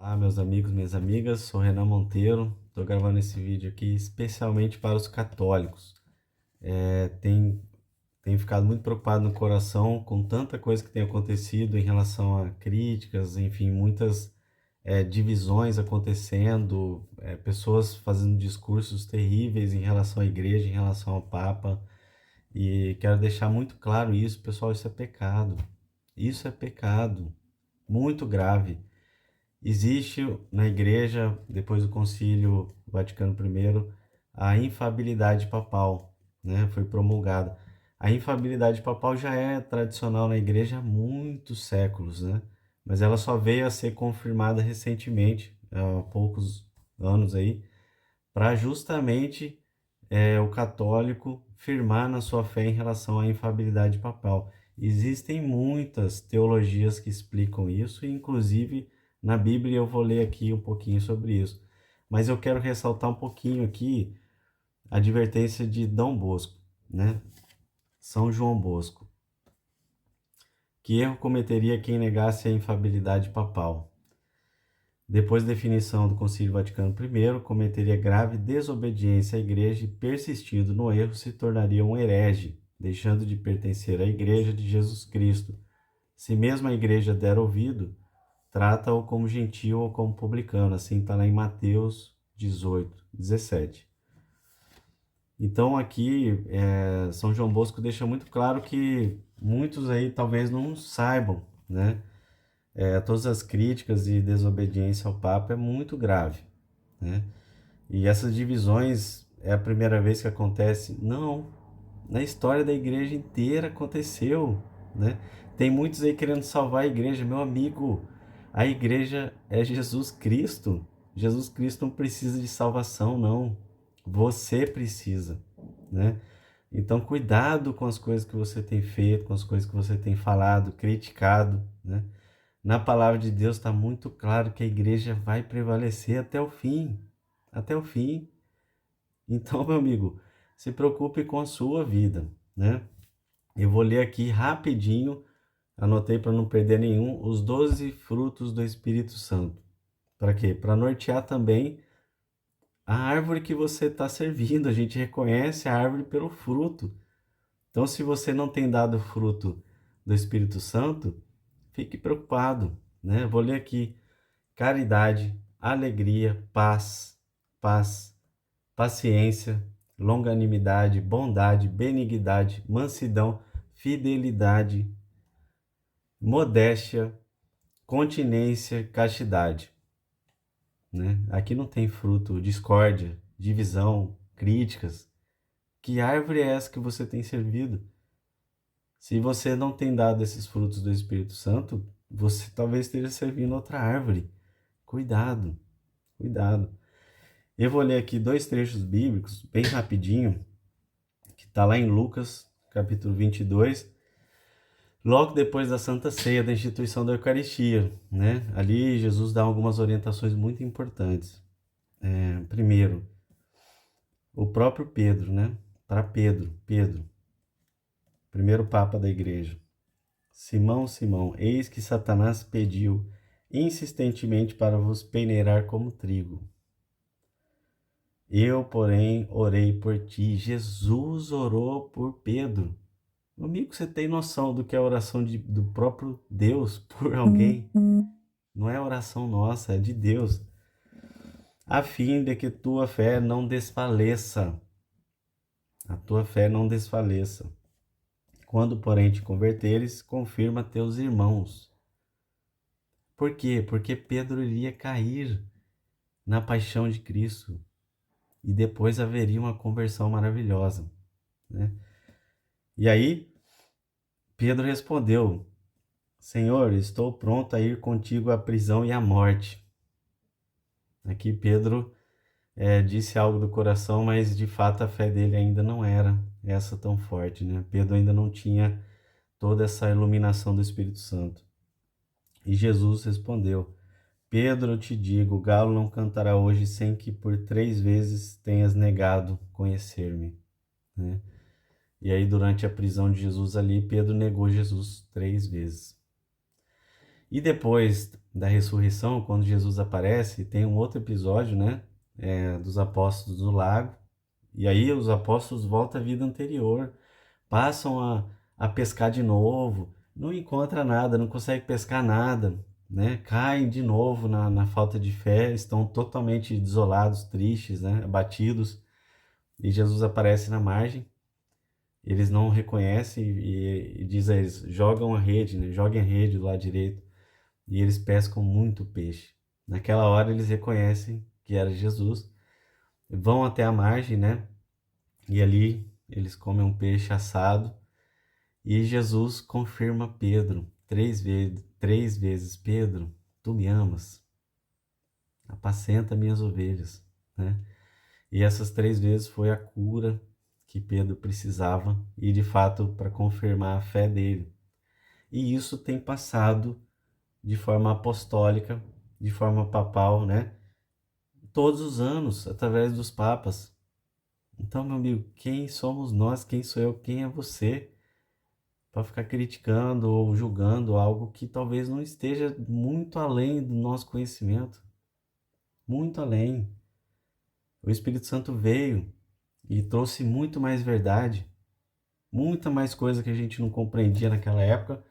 Olá, meus amigos, minhas amigas, sou Renan Monteiro, estou gravando esse vídeo aqui especialmente para os católicos. Tenho ficado muito preocupado no coração com tanta coisa que tem acontecido em relação a críticas, enfim, muitas divisões acontecendo, pessoas fazendo discursos terríveis em relação à igreja, em relação ao Papa, e quero deixar muito claro isso, pessoal, isso é pecado, muito grave. Existe na Igreja, depois do Concílio Vaticano I, a infabilidade papal, né? Foi promulgada. A infabilidade papal já é tradicional na Igreja há muitos séculos, né? Mas ela só veio a ser confirmada recentemente, há poucos anos aí, para justamente o católico firmar na sua fé em relação à infabilidade papal. Existem muitas teologias que explicam isso, e inclusive na Bíblia eu vou ler aqui um pouquinho sobre isso. Mas eu quero ressaltar um pouquinho aqui a advertência de Dom Bosco, né? São João Bosco. Que erro cometeria quem negasse a infabilidade papal? Depois da definição do Concílio Vaticano I, cometeria grave desobediência à Igreja e, persistindo no erro, se tornaria um herege, deixando de pertencer à Igreja de Jesus Cristo. Se mesmo a Igreja der ouvido, trata-o como gentil ou como publicano. Assim está lá em Mateus 18, 17. Então aqui São João Bosco deixa muito claro que muitos aí talvez não saibam, né? Todas as críticas e desobediência ao Papa é muito grave, né? E essas divisões é a primeira vez que acontece? Não, na história da igreja inteira aconteceu, né? Tem muitos aí querendo salvar a igreja, meu amigo. A igreja é Jesus Cristo. Jesus Cristo não precisa de salvação, não. Você precisa, né? Então, cuidado com as coisas que você tem feito, com as coisas que você tem falado, criticado, né? Na palavra de Deus está muito claro que a igreja vai prevalecer até o fim. Até o fim. Então, meu amigo, se preocupe com a sua vida, né? Eu vou ler aqui rapidinho, anotei para não perder nenhum, os 12 frutos do Espírito Santo. Para quê? Para nortear também a árvore que você está servindo. A gente reconhece a árvore pelo fruto. Então, se você não tem dado fruto do Espírito Santo, fique preocupado, né? Eu vou ler aqui: caridade, alegria, paz, paciência, longanimidade, bondade, benignidade, mansidão, fidelidade, modéstia, continência, castidade, né? Aqui não tem fruto, discórdia, divisão, críticas. Que árvore é essa que você tem servido? Se você não tem dado esses frutos do Espírito Santo, você talvez esteja servindo outra árvore. Cuidado, cuidado. Eu vou ler aqui dois trechos bíblicos, bem rapidinho, que está lá em Lucas, capítulo 22, logo depois da Santa Ceia, da instituição da Eucaristia, né? Ali Jesus dá algumas orientações muito importantes. Primeiro, o próprio Pedro, né? Para Pedro, primeiro Papa da Igreja. Simão, Simão, eis que Satanás pediu insistentemente para vos peneirar como trigo. Eu, porém, orei por ti. Jesus orou por Pedro. Meu amigo, você tem noção do que é a oração do próprio Deus por alguém? Não é oração nossa, é de Deus. A fim de que tua fé não desfaleça. A tua fé não desfaleça. Quando, porém, te converteres, confirma teus irmãos. Por quê? Porque Pedro iria cair na paixão de Cristo. E depois haveria uma conversão maravilhosa, né? E aí, Pedro respondeu: Senhor, estou pronto a ir contigo à prisão e à morte. Aqui Pedro disse algo do coração, mas de fato a fé dele ainda não era essa tão forte, né? Pedro ainda não tinha toda essa iluminação do Espírito Santo. E Jesus respondeu: Pedro, eu te digo, o galo não cantará hoje sem que por 3 vezes tenhas negado conhecer-me, né? E aí, durante a prisão de Jesus ali, Pedro negou Jesus 3 vezes. E depois, da ressurreição, quando Jesus aparece, tem um outro episódio, né? Dos apóstolos do lago. E aí os apóstolos voltam à vida anterior, passam a pescar de novo, não encontra nada, não consegue pescar nada, né? Caem de novo na falta de fé, estão totalmente desolados, tristes, né? Abatidos. E Jesus aparece na margem, eles não reconhecem e diz a eles, jogam a rede, né? Joguem a rede do lado direito. E eles pescam muito peixe. Naquela hora eles reconhecem que era Jesus, vão até a margem, né? E ali eles comem um peixe assado e Jesus confirma Pedro 3 vezes, 3 vezes, Pedro, tu me amas, apacenta minhas ovelhas, né? E essas 3 vezes foi a cura que Pedro precisava e de fato para confirmar a fé dele. E isso tem passado de forma apostólica, de forma papal, né? Todos os anos, através dos papas. Então, meu amigo, quem somos nós? Quem sou eu? Quem é você? Para ficar criticando ou julgando algo que talvez não esteja muito além do nosso conhecimento. Muito além. O Espírito Santo veio e trouxe muito mais verdade, muita mais coisa que a gente não compreendia naquela época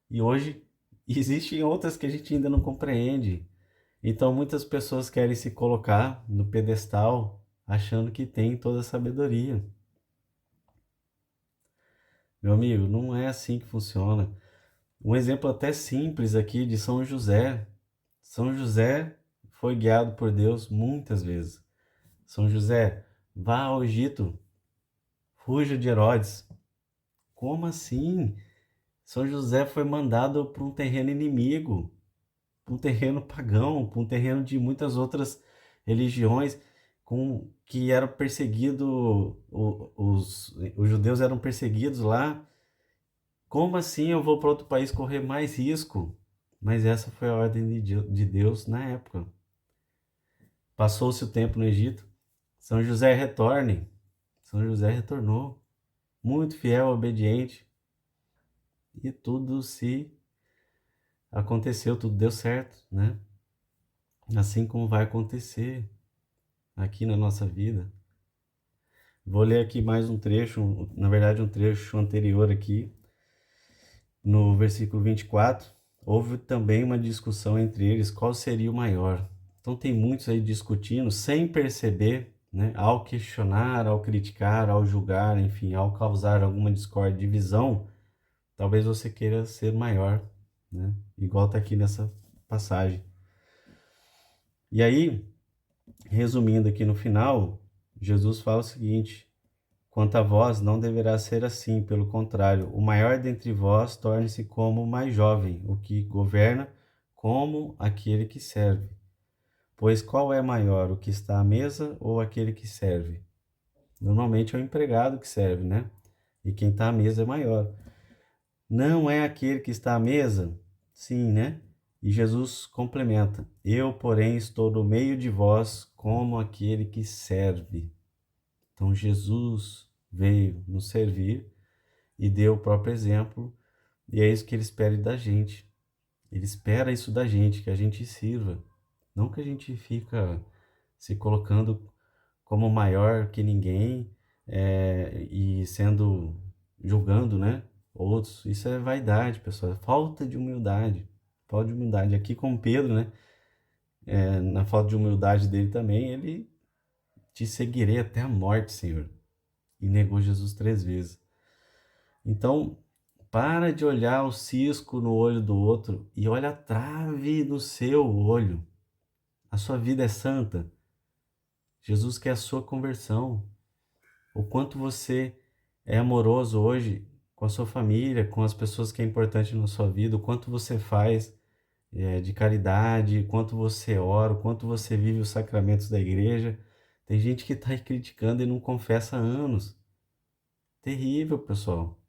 e hoje existem outras que a gente ainda não compreende. Então muitas pessoas querem se colocar no pedestal achando que tem toda a sabedoria. Meu amigo, não é assim que funciona. Um exemplo até simples aqui de São José. São José foi guiado por Deus muitas vezes. São José, vá ao Egito, fuja de Herodes. Como assim? São José foi mandado para um terreno inimigo, para um terreno pagão, para um terreno de muitas outras religiões, que eram perseguidos, os judeus eram perseguidos lá. Como assim eu vou para outro país correr mais risco? Mas essa foi a ordem de Deus na época. Passou-se o tempo no Egito. São José retorne. São José retornou, muito fiel, obediente, e tudo se aconteceu, tudo deu certo, né? Assim como vai acontecer aqui na nossa vida. Vou ler aqui mais um trecho, na verdade um trecho anterior aqui, no versículo 24. Houve também uma discussão entre eles qual seria o maior. Então tem muitos aí discutindo sem perceber, né? Ao questionar, ao criticar, ao julgar, enfim, ao causar alguma discórdia, divisão, talvez você queira ser maior, né? Igual está aqui nessa passagem. E aí, resumindo aqui no final, Jesus fala o seguinte: quanto a vós, não deverá ser assim, pelo contrário, o maior dentre vós torne-se como o mais jovem, o que governa como aquele que serve. Pois qual é maior, o que está à mesa ou aquele que serve? Normalmente é o empregado que serve, né? E quem está à mesa é maior. Não é aquele que está à mesa? Sim, né? E Jesus complementa: eu, porém, estou no meio de vós como aquele que serve. Então Jesus veio nos servir e deu o próprio exemplo, e é isso que ele espera da gente. Ele espera isso da gente, que a gente sirva. Não que a gente fica se colocando como maior que ninguém, e sendo julgando, né? Outros. Isso é vaidade, pessoal. É falta de humildade. Falta de humildade. Aqui com Pedro, né? Na falta de humildade dele também, ele te seguirei até a morte, Senhor. E negou Jesus 3 vezes. Então, para de olhar o cisco no olho do outro e olha a trave no seu olho. A sua vida é santa. Jesus quer a sua conversão. O quanto você é amoroso hoje com a sua família, com as pessoas que é importante na sua vida, o quanto você faz de caridade, o quanto você ora, o quanto você vive os sacramentos da igreja. Tem gente que está aí criticando e não confessa há anos. Terrível, pessoal.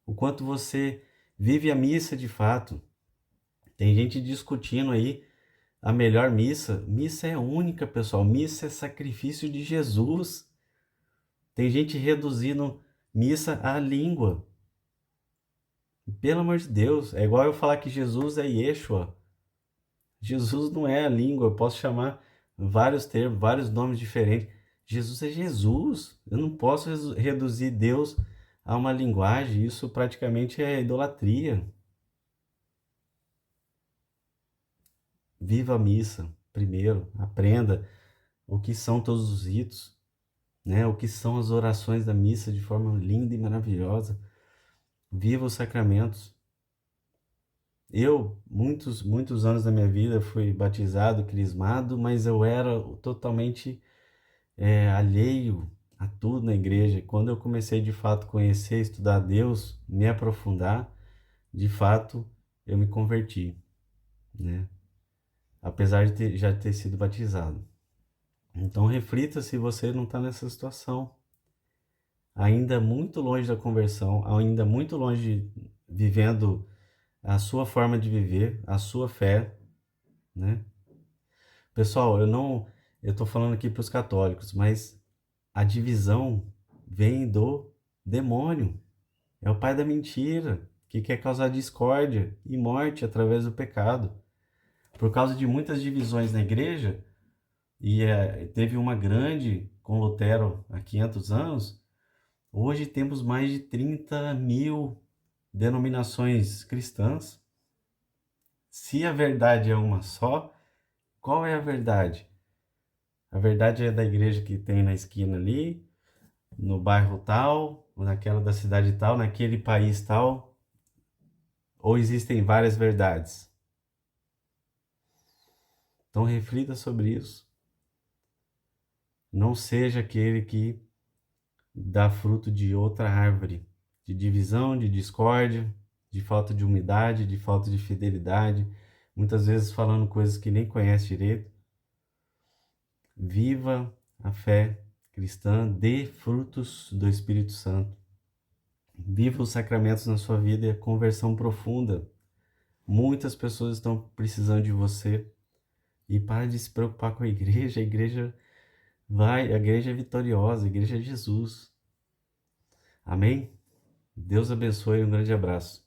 O quanto você vive a missa de fato. Tem gente discutindo aí a melhor missa. Missa é única, pessoal. Missa é sacrifício de Jesus. Tem gente reduzindo missa à língua. Pelo amor de Deus, é igual eu falar que Jesus é Yeshua. Jesus não é a língua, eu posso chamar vários termos, vários nomes diferentes. Jesus é Jesus. Eu não posso reduzir Deus a uma linguagem, isso praticamente é idolatria. Viva a missa primeiro, aprenda o que são todos os ritos, né? O que são as orações da missa de forma linda e maravilhosa. Viva os sacramentos. Eu, muitos anos da minha vida, fui batizado, crismado, mas eu era totalmente alheio a tudo na igreja. Quando eu comecei de fato a conhecer, estudar Deus, me aprofundar, de fato eu me converti, né? Apesar de já ter sido batizado. Então reflita se você não está nessa situação. Ainda muito longe da conversão, ainda muito longe vivendo a sua forma de viver, a sua fé, né? Pessoal, eu estou falando aqui para os católicos, mas a divisão vem do demônio. É o pai da mentira, que quer causar discórdia e morte através do pecado. Por causa de muitas divisões na igreja, e teve uma grande com Lutero há 500 anos, hoje temos mais de 30.000 denominações cristãs. Se a verdade é uma só, qual é a verdade? A verdade é da igreja que tem na esquina ali, no bairro tal, ou naquela da cidade tal, naquele país tal, ou existem várias verdades? Então reflita sobre isso. Não seja aquele que dá fruto de outra árvore, de divisão, de discórdia, de falta de humildade, de falta de fidelidade, muitas vezes falando coisas que nem conhece direito. Viva a fé cristã, dê frutos do Espírito Santo. Viva os sacramentos na sua vida e a conversão profunda. Muitas pessoas estão precisando de você. E para de se preocupar com a igreja vai, a igreja é vitoriosa, a igreja é Jesus. Amém? Deus abençoe e um grande abraço.